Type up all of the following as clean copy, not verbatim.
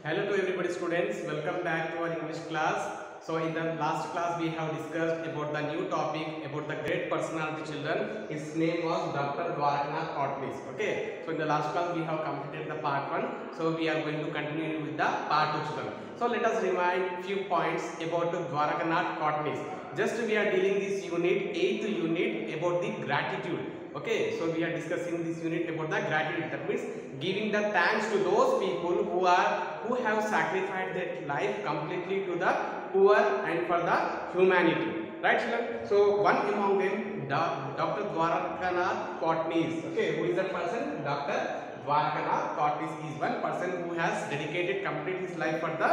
Hello to everybody students, welcome back to our English class. So in the last class we have discussed about the new topic about the great personality children. His name was Dr.Dwarakanath Kotnis. Okay, so in the last class we have completed the part 1. So we are going to continue with the part 2 children. So let us remind few points about Dwarakanath Kotnis. Just we are dealing this unit, 8th unit about the gratitude. Okay, so we are discussing this unit about the gratitude. That means giving the thanks to those people who have sacrificed their life completely to the poor and for the humanity. Right, children? So one among them, Dr. Dwarakanath Kotnis. Okay, who is that person? Dr. Dwarakanath Kotnis is one person who has dedicated complete his life for the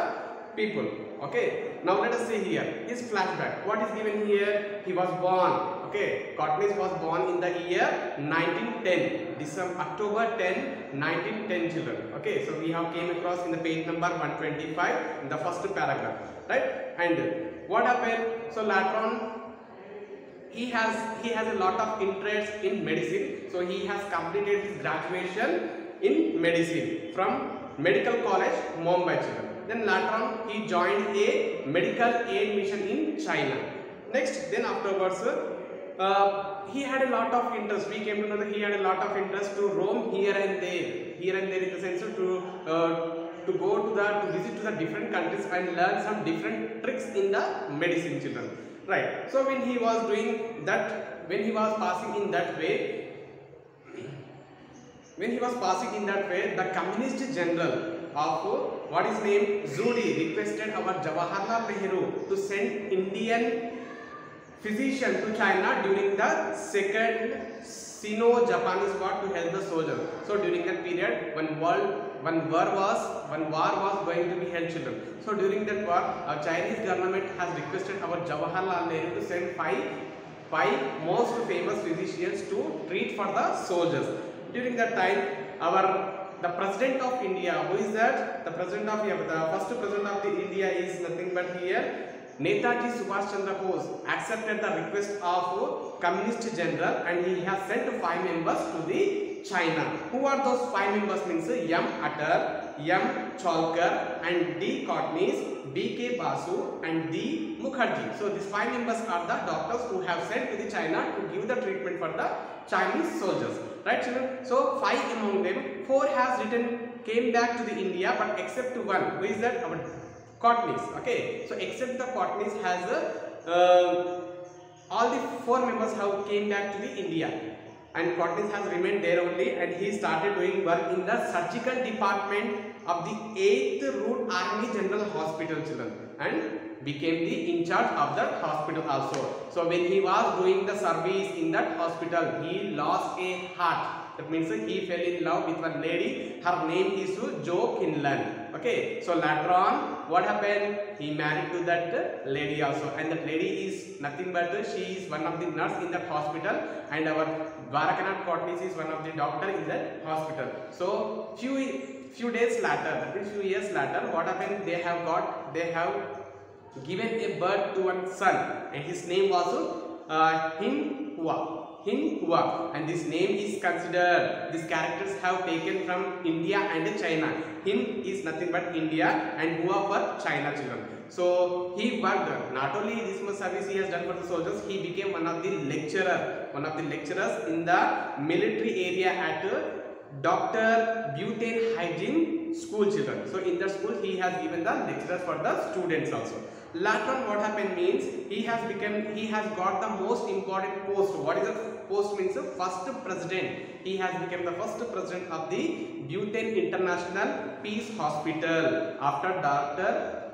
people. Okay, now let us see here his flashback. What is given here? He was born. Okay, Kotnis was born in the year 1910, October 10, 1910 children. Okay, so we have came across in the page number 125 in the first paragraph, right? And what happened? So later on, he has a lot of interest in medicine. So he has completed his graduation in medicine from Medical College, Mumbai children. Then later on, he joined a medical aid mission in China. Next, then afterwards, he had a lot of interest. We came to know that he had a lot of interest to roam here and there in the sense to go to visit to the different countries and learn some different tricks in the medicine children. Right. So when he was doing that, when he was passing in that way, the communist general of what is named Zudi requested our Jawaharlal Nehru to send Indian physician to China during the second Sino-Japanese war to help the soldiers. So during that period, when war was going to be held children. So during that war, our Chinese government has requested our Jawaharlal Nehru to send five most famous physicians to treat for the soldiers. During that time, the President of India, who is that? The first President of the India is nothing but here. Netaji Subhash Chandra Bose accepted the request of Communist General and he has sent 5 members to the China. Who are those 5 members? Means M. Atal, M. Cholkar and D. Kotnis, B. K. Basu and D. Mukherjee. So these 5 members are the doctors who have sent to the China to give the treatment for the Chinese soldiers. Right, children? So 5 among them, 4 came back to the India, but except 1. Who is that? Our Kotnis. Okay, so except the Kotnis has all the 4 members have came back to the India, and Kotnis has remained there only, and he started doing work in the surgical department of the 8th Route Army General Hospital children, and became the in charge of that hospital also. So when he was doing the service in that hospital, he lost a heart. That means he fell in love with one lady. Her name is Jo Kinlan. Okay, so later on, what happened? He married to that lady also, and that lady is nothing but she is one of the nurse in that hospital, and our Dwarakanath Kotnis is one of the doctor in that hospital. So few days later, that means few years later, what happened? They have given a birth to one son, and his name was Hin Hua, and this name is considered, these characters have taken from India and China. Hin is nothing but India and Hua for China children. So he worked, not only this much service he has done for the soldiers, he became one of the lecturers in the military area at Dr. Butane Hygiene School children. So in that school he has given the lectures for the students also. Later on, what happened means he has got the most important post. What is the post? Means first president. He has become the first president of the Butane International Peace Hospital after Dr.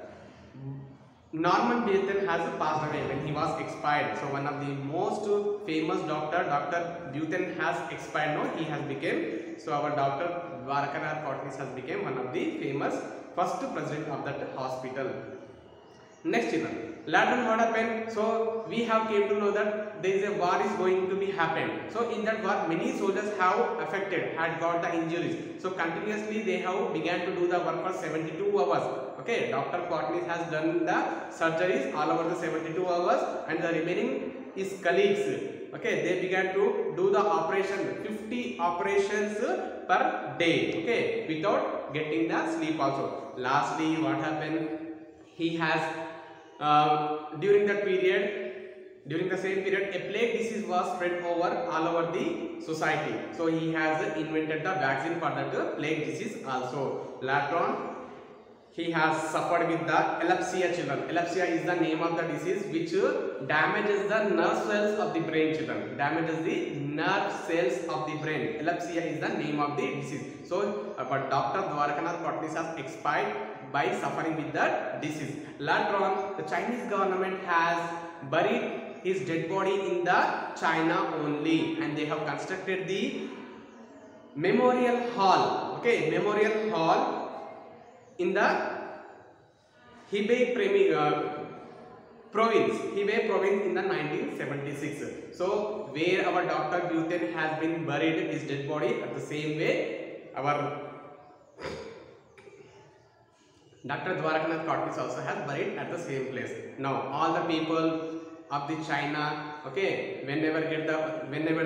Norman Butane has passed away when he was expired. So one of the most famous doctor, Dr. Butane has expired now. He has become, so our Dr. Dwarakanath Kotnis has become one of the famous first president of that hospital. Next children, later on what happened? So we have came to know that there is a war is going to be happened. So in that war, many soldiers had got the injuries. So continuously they have began to do the work for 72 hours. Okay, Dr. Kotnis has done the surgeries all over the 72 hours, and the remaining his colleagues Okay, they began to do the operation, 50 operations per day. Okay, without getting the sleep also. Lastly, what happened? He has during that period. During the same period, a plague disease was spread all over the society. So he has invented the vaccine for that plague disease also. Later on, he has suffered with the epilepsy children. Epilepsy is the name of the disease which damages the nerve cells of the brain children. Damages the nerve cells of the brain. Epilepsy is the name of the disease. So, but Dr. Dwarakanath Kotnis has expired by suffering with that disease. Later on, the Chinese government has buried his dead body in the China only, and they have constructed the memorial hall. Okay, memorial hall in the Hebei province in the 1976. So where our Dr. Buten has been buried his dead body, at the same way our Dr. Dwarakanath Kotnis also has buried at the same place. Now all the people of the China, okay, whenever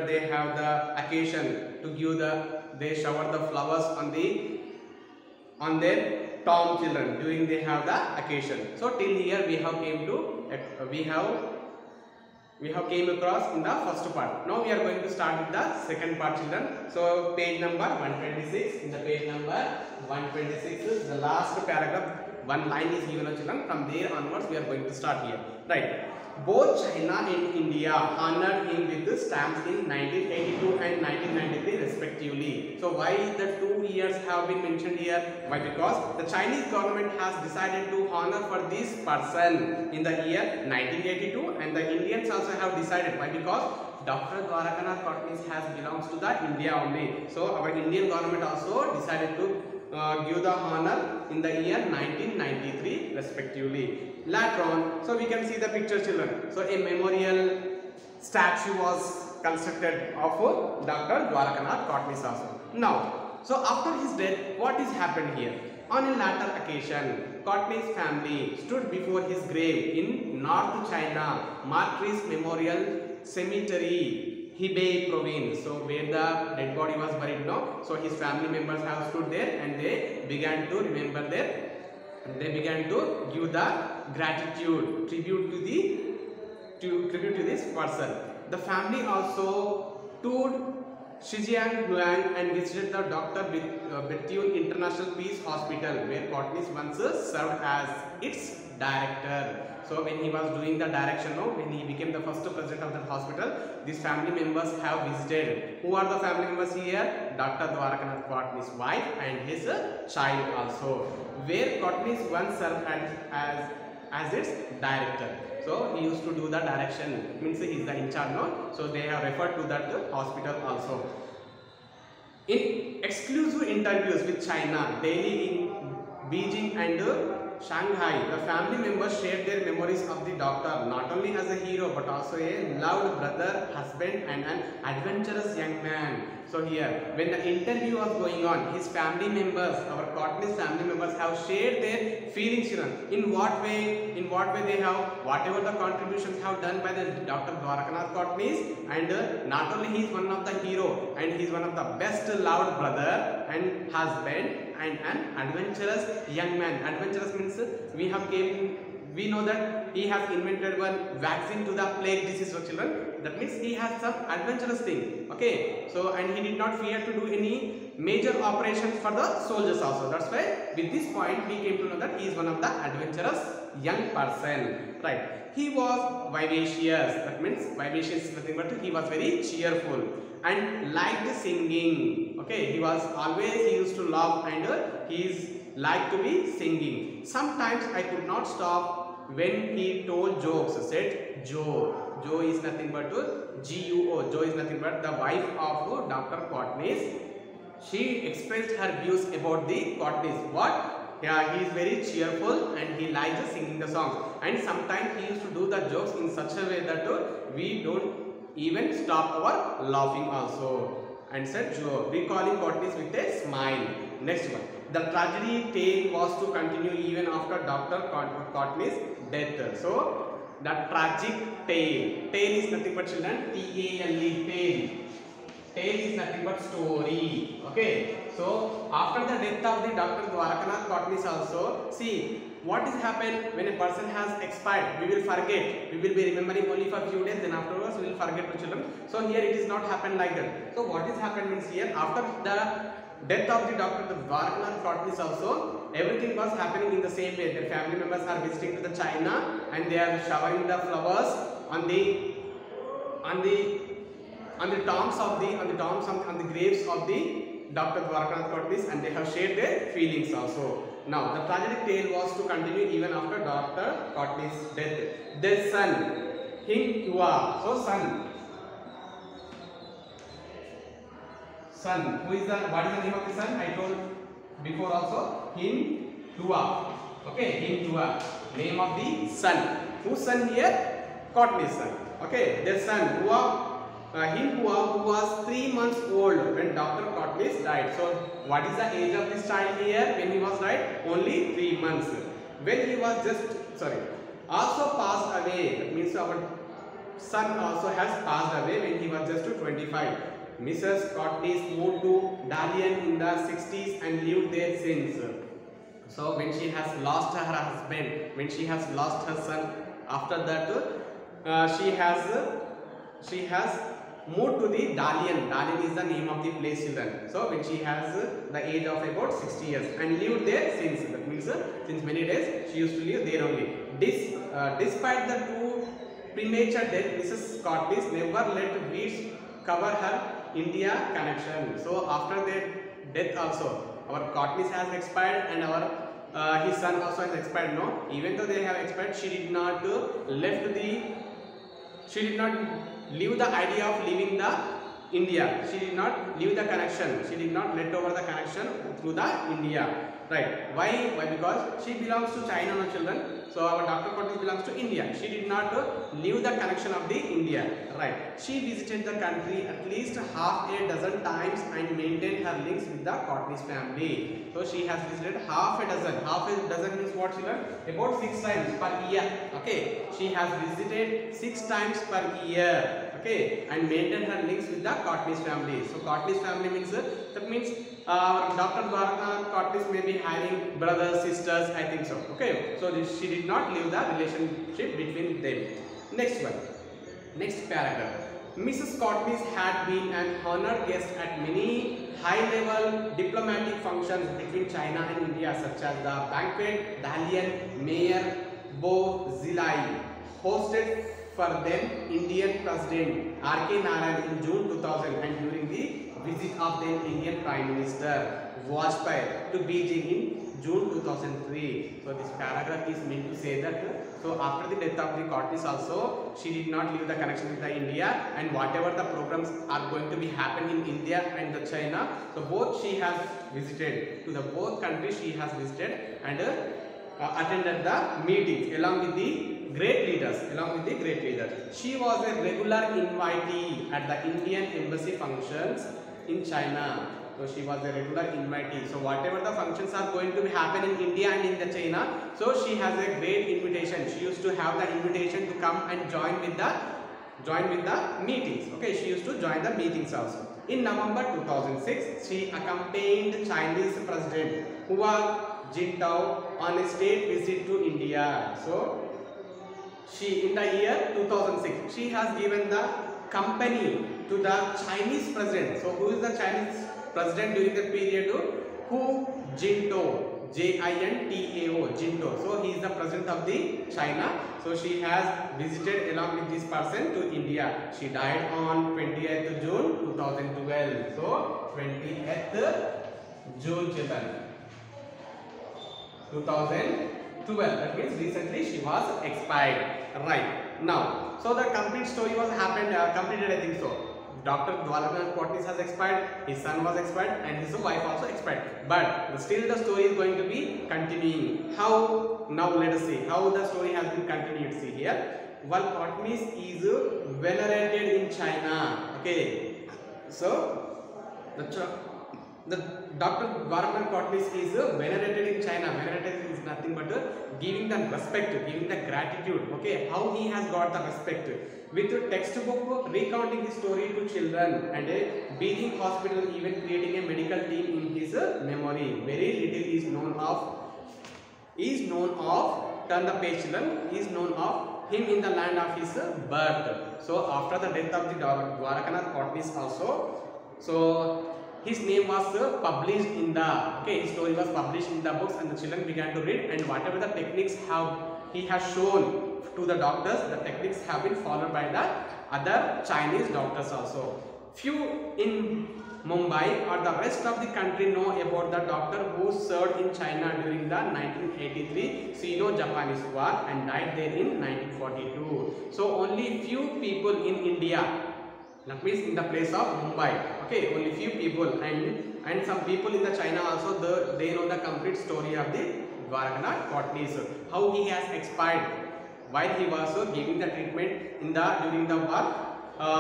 they have the occasion to give they shower the flowers on their tomb children during they have the occasion. So till here we have came across in the first part. Now we are going to start with the second part children. So page number 126. In the page number 126 is the last paragraph. One line is given children. From there onwards we are going to start here. Right. Both China and India honored him with the stamps in 1982 and 1993 respectively. So why the 2 years have been mentioned here? Why? Because the Chinese government has decided to honor for this person in the year 1982, and the Indians also have decided. Why? Because Dr. Dwarakanath Kotnis has belongs to the India only. So our Indian government also decided to give the honor in the year 1993 respectively. Later on, so we can see the picture children. So a memorial statue was constructed of Dr. Dwarakanath Kotnis also. Now, so after his death, what is happened here? On a later occasion, Kotnis family stood before his grave in North China, Martyrs Memorial Cemetery, Hebei province. So where the dead body was buried now. So his family members have stood there and they began to remember there. They began to give the gratitude, tribute to this person. The family also toured Shijiazhuang and visited the Dr. Bethune International Peace Hospital, where Kotnis once served as its director. So when he was doing the direction, when he became the first president of that hospital, these family members have visited. Who are the family members here? Dr. Dwarakanath Kotnis' wife and his child also. Where Kotnis once served as its director. So he used to do the direction, means he is the in charge, no? So they have referred to that hospital also. In exclusive interviews with China, daily in Beijing and Shanghai, the family members shared their memories of the doctor, not only as a hero but also a loved brother, husband and an adventurous young man. So here, when the interview was going on, his family members, our Kotnis family members have shared their feelings. In what way they have, whatever the contributions have done by the Dr. Dwarakanath Kotnis, and not only he is one of the hero and he is one of the best loved brother and husband and an adventurous young man. Adventurous means we know that he has invented one vaccine to the plague disease of children. That means he has some adventurous thing. Okay, so and he did not fear to do any major operations for the soldiers also. That's why with this point we came to know that he is one of the adventurous young person. Right. He was vivacious. That means vivacious is nothing but he was very cheerful and liked singing. Okay, he used to laugh and he liked to be singing. Sometimes I could not stop when he told jokes. Said Joe. Joe is nothing but G-U-O. Joe is nothing but the wife of Dr. Kotnis. She expressed her views about the Kotnis. What? Yeah, he is very cheerful and he likes singing the songs. And sometimes he used to do the jokes in such a way that we don't even stop our laughing also. And said Joe, recalling Kotnis with a smile. Next one. The tragedy tale was to continue even after Dr. Kotnis' death. So The tragic tale. Tale is nothing but children. T-A-L-E. Tale. Tale is nothing but story. Okay. So after the death of the Dr. Dwarakanath Kotnis also, see what is happened when a person has expired. We will forget. We will be remembering only for few days. Then afterwards we will forget to children. So here it is not happened like that. So what is happened means here after the death of the Dr. Dwarakanath Kotnis also, everything was happening in the same way. Their family members are visiting to the China and they are showering the flowers on the graves of the Dr. Dwarakanath Kotnis, and they have shared their feelings also. Now the tragic tale was to continue even after Dr. Kotnis' death. Their son, Hing Hua. So son. What is the name of the son? I told before also. Hing Hua. Okay, Hing Hua. Name of the son. Whose son here? Kotnis' son. Okay, their son Hing Hua, who was 3 months old when Dr. Kotnis died. So what is the age of this child here when he was died? Only 3 months. When he was also passed away. That means our son also has passed away when he was just 25. Mrs. Kotnis moved to Dalian in the 60s and lived there since. So when she has lost her husband, when she has lost her son, after that she has moved to the Dalian. Dalian is the name of the place, children. So when she has the age of about 60 years and lived there since. That means since many days she used to live there only. Despite the two premature death, Mrs. Kotnis never let weeds cover her India connection. So after their death also, our Kotnis has expired and our his son also has expired. No, even though they have expired, she did not leave the idea of leaving the India. She did not leave the connection. She did not let over the connection through the India. Right? Why? Because she belongs to China, no children. So our Dr. Kotnis belongs to India. She did not leave the connection of the India. Right? She visited the country at least half a dozen times and maintained her links with the Kotnis family. So she has visited half a dozen. Half a dozen means what, children? About 6 times per year. Okay. She has visited 6 times per year. Okay, and maintain her links with the Kotnis family. So Kotnis family means that means Dr. Dwarakanath Kotnis may be having brothers, sisters, I think so. Okay, so she did not leave the relationship between them. Next one, next paragraph. Mrs. Kotnis had been an honored guest at many high-level diplomatic functions between China and India, such as the banquet Dalian Mayor Bo Zilai hosted for then Indian President R.K. Narayan in June 2000 and during the visit of then Indian Prime Minister Vajpayee to Beijing in June 2003. So this paragraph is meant to say that so after the death of the Kotnis also, she did not leave the connection with the India, and whatever the programs are going to be happening in India and the China, so both she has visited to the both countries. She has visited and attended the meetings along with the great leaders. She was a regular invitee at the Indian embassy functions in China. So she was a regular invitee. So whatever the functions are going to be happen in India and in the China, so she has a great invitation. She used to have the invitation to come and join with the meetings. Okay, she used to join the meetings also. In November 2006, she accompanied Chinese President Hu Jintao on a state visit to India. So she, in the year 2006, she has given the company to the Chinese president. So who is the Chinese president during the period? Hu Jintao, Jintao, Jintao. So he is the president of the China. So she has visited along with this person to India. She died on 20th June 2012. So 20th June, children, 2012. That means recently she was expired. Right now, so the complete story was completed. I think so. Dr. Dwarakanath Kotnis has expired, his son was expired, and his wife also expired. But still the story is going to be continuing. How? Now let us see how the story has been continued. See here, while Kotnis is venerated in China. Okay, so the Dr. Dwarakanath Kotnis is venerated in China. Venerated is nothing but giving the respect, giving the gratitude. Okay, how he has got the respect with a textbook recounting his story to children and a Beijing hospital even creating a medical team in his memory. Very little is known of turn the page children, is known of him in the land of his birth. So after the death of the Dwarakanath Kotnis also, so his name was published in the, his story was published in the books and the children began to read, and whatever the techniques he has shown to the doctors, the techniques have been followed by the other Chinese doctors also. Few in Mumbai or the rest of the country know about the doctor who served in China during the 1983 Sino-Japanese War and died there in 1942. So only few people in India, that means in the place of Mumbai, okay, only few people, and some people in the China also, they know the complete story of the Dwarakanath Kotnis, how he has expired while he was giving the treatment during the war.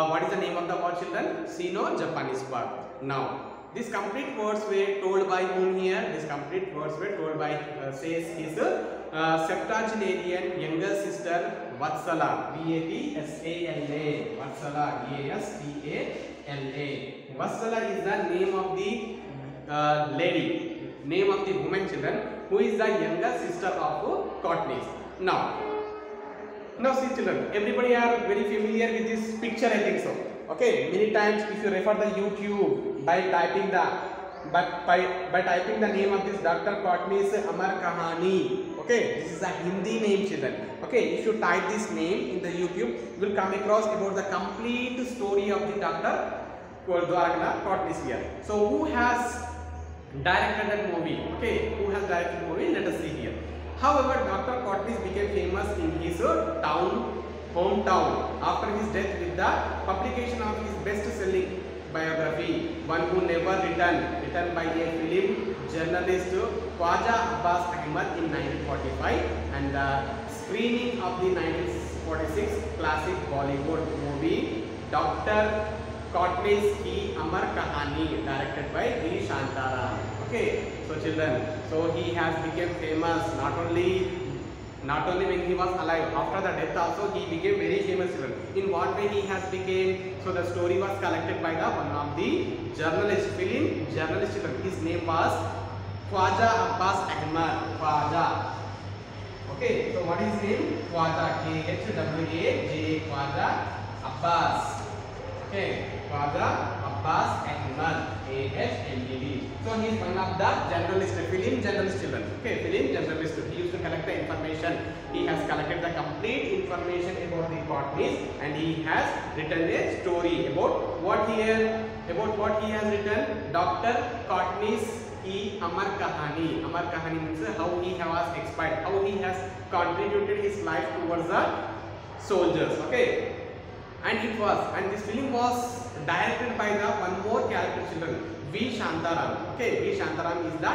What is the name of the war, children? Sino-Japanese War. Now, these complete words were told by whom here? These complete words were told by, says his septuagenarian younger sister Vatsala, V-A-T-S-A-L-A, Vatsala, V-A-S-T-A-L-A. Vatsala is the name of the lady, name of the woman, children, who is the younger sister of Kotnis. Now see children, everybody are very familiar with this picture, I think so. Okay, many times if you refer the YouTube by typing the name of this Dr. Kotnis Amar Kahani. Okay, this is a Hindi name, children. Okay, if you type this name in the YouTube, you will come across about the complete story of the Dr. Dwarakanath Kotnis here. So who has directed that movie? Okay, who has directed the movie? Let us see here. However, Dr. Kotnis became famous in his hometown after his death with the publication of his best-selling biography, One Who Never Returned, written by a film journalist Khwaja Abbas Ahmed in 1945, and the screening of the 1946 classic Bollywood movie Dr. Kotnis Ki Amar Kahani, directed by V. Shantaram. Okay, so children, so he has become famous not only when he was alive, after the death also he became very famous, children. In what way he has became? So the story was collected by the one of the journalist, film journalist, children. His name was Khwaja Abbas Ahmed. Khwaja. Okay, so what is his name? Khwaja, K-H-W-A-J, Khwaja Abbas. Okay, Khwaja Abbas Ahmed, A-H-M-E-D. So he is one of the journalist, film journalist, children. Okay, film journalist. He used to collect the information. He has collected the complete information about the Kotnis, and he has written a story about what he has written. Dr. Kotnis Ki Amar Kahani. Amar Kahani means how he was expired, how he has contributed his life towards the soldiers. Okay. And this film was directed by the one more character, children, V. Shantaram. Okay, V. Shantaram is the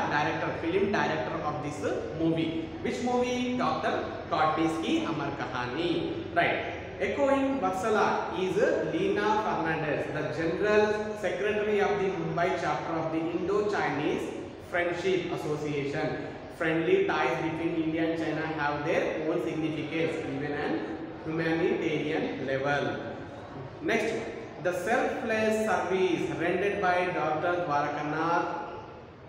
film director of this movie. Which movie? Dr. Kotnis Ki Amar Kahani. Right. Echoing Vatsala is Leena Fernandez, the General Secretary of the Mumbai chapter of the Indo-Chinese Friendship Association. Friendly ties between India and China have their own significance, even at humanitarian level. Next, the selfless service rendered by Dr. Dwarakanath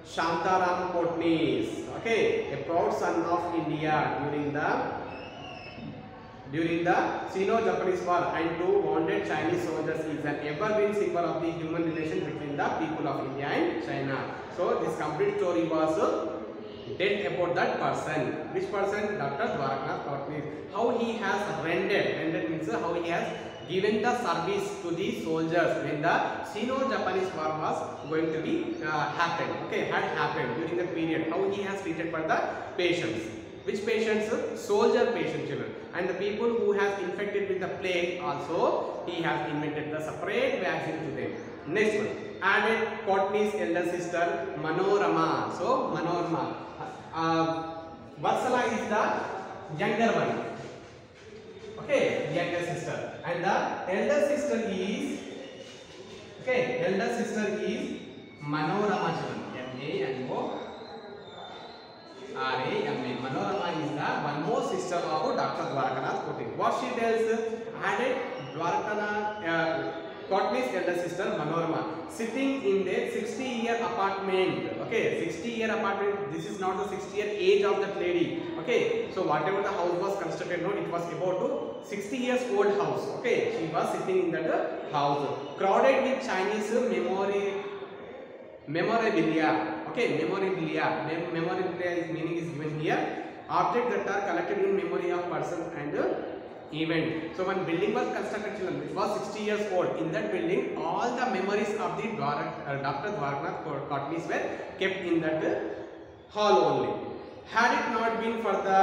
Shantaram Kotnis, okay, a proud son of India during the Sino-Japanese War and two wounded Chinese soldiers is an evergreen symbol of the human relation between the people of India and China. So this complete story was told about that person. Which person? Dr. Dwarakanath Kotnis. How he has rendered means how he has given the service to the soldiers when the Sino-Japanese War was going to be had happened during the period. How he has treated for the patients. Which patients? Soldier patient, children. And the people who has infected with the plague also, he has invented the separate vaccine to them. Next one, added Kotnis' elder sister Manorama. So Manorama, Vatsala is the younger one. Okay, younger sister, and the elder sister is Manorama, children. M-A-N-O-R-A-M-A. Manorama is the one more sister of Dr. Dwarakanath Kotnis. What she tells, added Dwarakanath Kotnis' elder sister Manorama sitting in a 60-year apartment. Okay, 60-year apartment. This is not the 60-year age of that lady. Okay, so whatever the house was constructed, no, it was about 60 years old house. Okay, she was sitting in that house, crowded with Chinese memorabilia. Okay, memorabilia. Memorabilia is meaning is given here. Objects that are collected in memory of persons and event. So when building was constructed, children, it was 60 years old. In that building, all the memories of the Dr. Dwarakanath Kotnis were kept in that hall only. Had it not been for the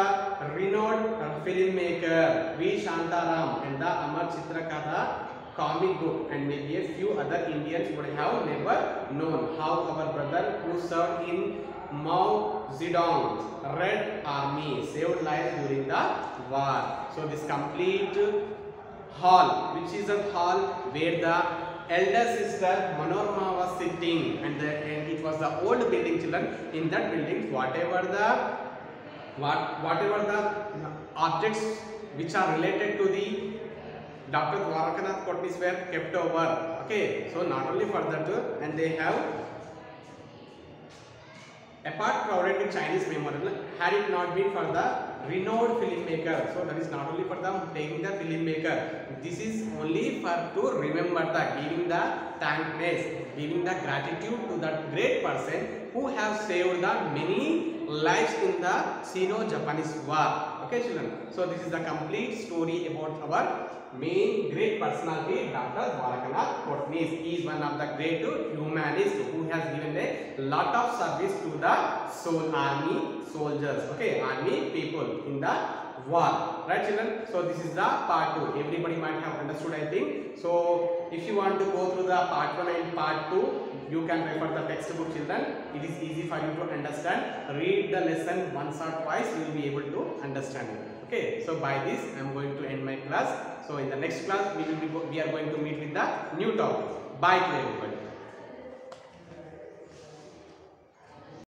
renowned filmmaker V. Shantaram and the Amar Chitrakatha comic book, and maybe a few other Indians would have never known how our brother who served in Mao Zedong's Red Army saved lives during the war. So this complete hall, which is a hall where the elder sister Manorama was sitting, and it was the old building, children. In that building, whatever the objects which are related to the Dr. Dwarakanath Kotnis were kept over. Okay, so not only for that, and they have a part crowded with Chinese memorial. Had it not been for the renowned filmmaker, so that is not only for the taking the filmmaker. This is only for to remember the giving the thankness, giving the gratitude to that great person who have saved the many lives in the Sino-Japanese war. Okay, children. So this is the complete story about our main great personality, Dr. Dwarakanath Kotnis. He is one of the great humanists who has given a lot of service to the army soldiers. Okay, army people in the war. Right, children? So this is the part 2. Everybody might have understood, I think. So if you want to go through the part 1 and part 2, you can refer the textbook, children. It is easy for you to understand. Read the lesson once or twice, you will be able to understand it. Okay, so by this I am going to end my class. So in the next class we are going to meet with the new topic. Bye to everybody.